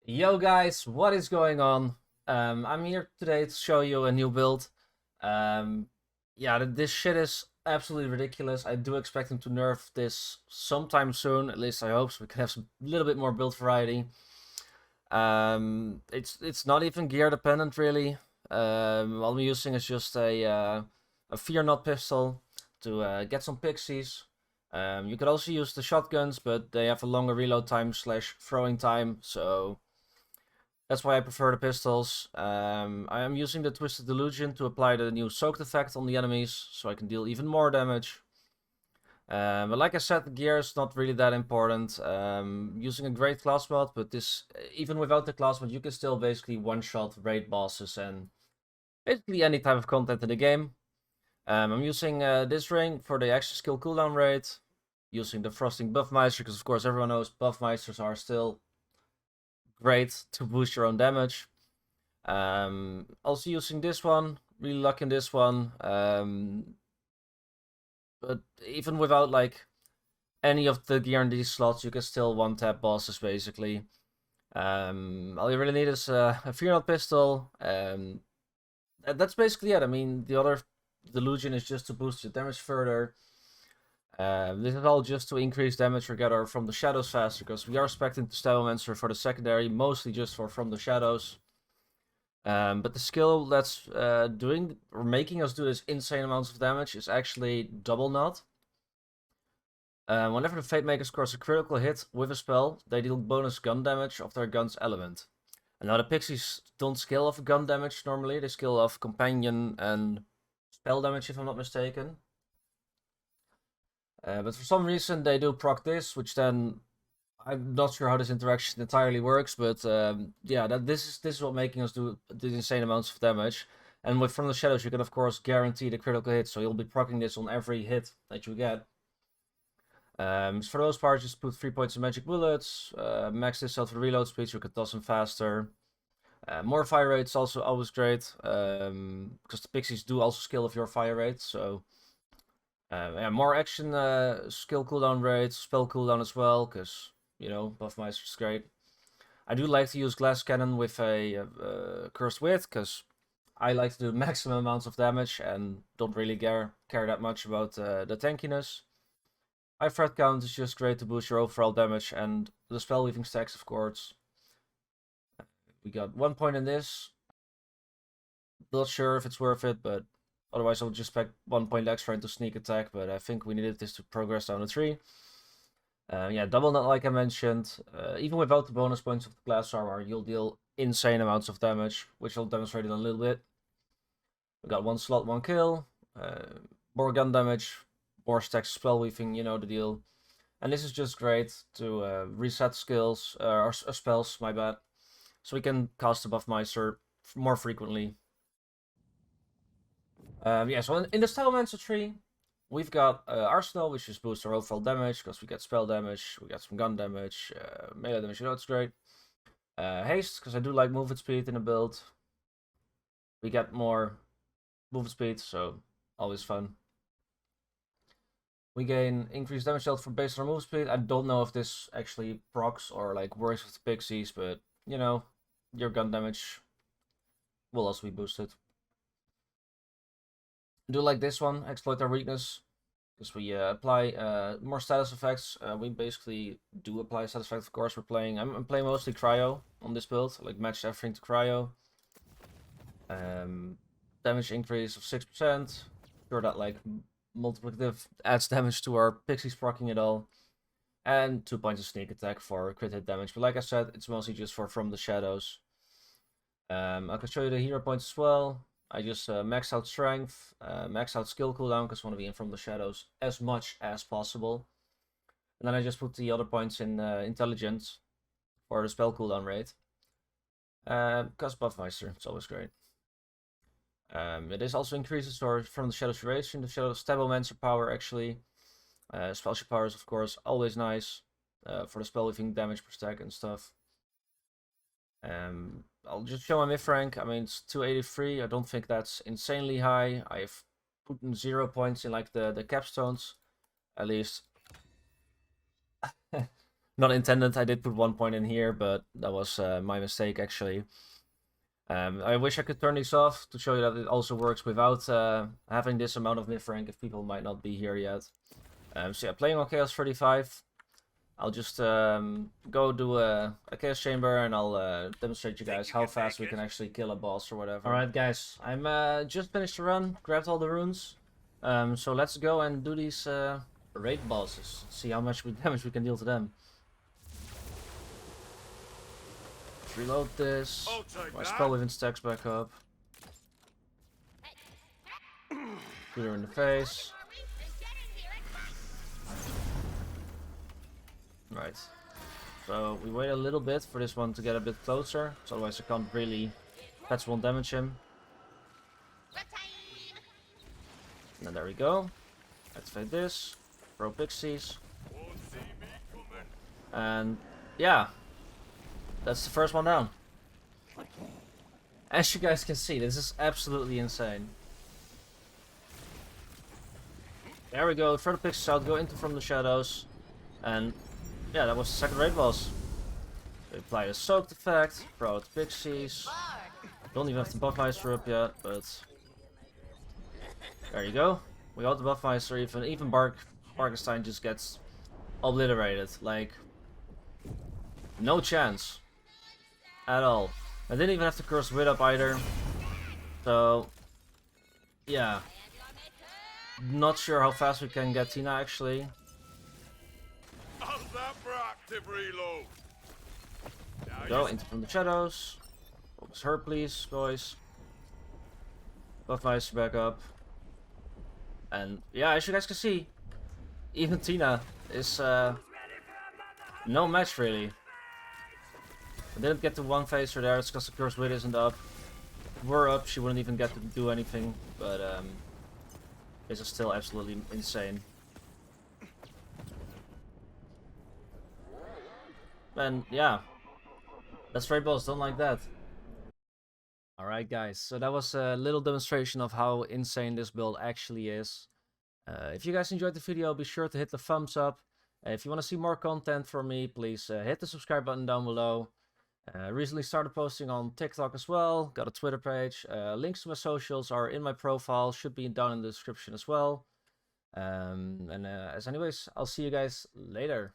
Yo guys, what is going on? I'm here today to show you a new build. Um, yeah, this shit is absolutely ridiculous. I do expect them to nerf this sometime soon, at least I hope, so we can have some little bit more build variety. It's not even gear dependent really. All I'm using is just a fear not pistol to get some pixies. You could also use the shotguns, but they have a longer reload time slash throwing time, so that's why I prefer the pistols. I am using the Twisted Delusion to apply the new soaked effect on the enemies, so I can deal even more damage. But like I said, the gear is not really that important. Using a great class mod, but this, even without the class mod, you can still basically one-shot raid bosses and basically any type of content in the game. I'm using this ring for the extra skill cooldown rate. Using the Frosting Buffmeister, because of course everyone knows Buffmeisters are still great to boost your own damage. Also using this one, really liking this one. But even without like any of the gear in these slots, you can still one-tap bosses basically. All you really need is a Fear Not pistol. That's basically it. I mean, the other delusion is just to boost your damage further. This is all just to increase damage or gather from the shadows faster, because we are expecting the stabbomancer for the secondary, mostly just for from the shadows. But the skill that's doing or making us do this insane amounts of damage is actually Double Knot. Whenever the Fate Maker scores a critical hit with a spell, they deal bonus gun damage of their gun's element. And now the pixies don't scale off gun damage normally, they scale off companion and spell damage if I'm not mistaken. But for some reason they do proc this, which then I'm not sure how this interaction entirely works, but yeah, this is what making us do these insane amounts of damage. And with From the Shadows, you can of course guarantee the critical hit, so you'll be proccing this on every hit that you get. So for those parts, just put 3 points of magic bullets, max this out for the reload speed, so you can toss them faster. More fire rate's also always great, because the pixies do also scale off your fire rate, so yeah, more action skill cooldown rate, spell cooldown as well, because, you know, Buffmeister is great. I do like to use Glass Cannon with a Cursed Wit, because I like to do maximum amounts of damage and don't really care that much about the tankiness. High threat count is just great to boost your overall damage, and the spell weaving stacks, of course. We got 1 point in this. Not sure if it's worth it, but otherwise I would just spec 1 point extra into sneak attack, but I think we needed this to progress down the tree. Yeah, Double Knot like I mentioned. Even without the bonus points of the glass armor, you'll deal insane amounts of damage, which I'll demonstrate in a little bit. We got 1 slot, 1 kill. More gun damage, more stacks spell weaving, you know the deal. And this is just great to reset skills, or spells, my bad. So we can cast the Buffmeister more frequently. Yeah, so in the Stabbomancer tree, we've got Arsenal, which is boost our overall damage, because we get spell damage, we get some gun damage, melee damage, you know, it's great. Haste, because I do like movement speed in the build. We get more movement speed, so always fun. We gain increased damage dealt from based on our move speed. I don't know if this actually procs or like works with the pixies, but you know, your gun damage will also be boosted. I do like this one, exploit our weakness, because we apply more status effects. We basically do apply status effects, of course. I'm playing mostly cryo on this build, like matched everything to cryo. Damage increase of 6%. Sure that like multiplicative adds damage to our pixies proccing it all. And 2 points of sneak attack for crit hit damage. But like I said, it's mostly just for From the Shadows. I can show you the hero points as well. I just max out strength, max out skill cooldown, because I want to be in From the Shadows as much as possible. And then I just put the other points in intelligence for the spell cooldown rate. Because Buffmeister, it's always great. This also increases our From the Shadows duration, the Shadow Stabbomancer power actually. Spellshot power is of course always nice for the spell weaving damage per stack and stuff. I'll just show my myth rank. I mean, it's 283. I don't think that's insanely high. I've put in 0 points in like the capstones, at least. Not intended. I did put 1 point in here, but that was my mistake actually. I wish I could turn these off to show you that it also works without having this amount of myth rank if people might not be here yet. So yeah, playing on Chaos 35. I'll just go do a Chaos Chamber and I'll demonstrate you guys how fast we can actually kill a boss or whatever. Alright guys, I'm just finished the run, grabbed all the runes. So let's go and do these raid bosses. See how much damage we can deal to them. Reload this. My spell within stacks back up. Shoot her in the face. Right. So we wait a little bit for this one to get a bit closer, so otherwise I can't really patch won't damage him. And there we go. Activate this. Throw pixies. And yeah. That's the first one down. As you guys can see, this is absolutely insane. There we go, throw the pixies out, go into from the shadows. And yeah, that was the second raid boss. We apply a soaked effect, throw out the pixies. Don't even have the buffmeister up yet, but there you go. We got the buffmeister, even Barkenstein just gets obliterated. Like, no chance. At all. I didn't even have to curse Wit up either. So, yeah. Not sure how fast we can get Tina actually. Go into from the shadows. Focus her, please, boys. Buffmeister back up. And yeah, as you guys can see, even Tina is no match really. I didn't get to one phaser there, it's because the Cursed Wit isn't up. If it were up, she wouldn't even get to do anything, but this is still absolutely insane. And yeah, that's raid boss, don't like that. Alright guys, so that was a little demonstration of how insane this build actually is. If you guys enjoyed the video, be sure to hit the thumbs up. If you want to see more content from me, please hit the subscribe button down below. Recently started posting on TikTok as well, got a Twitter page. Links to my socials are in my profile, should be down in the description as well. Anyways, I'll see you guys later.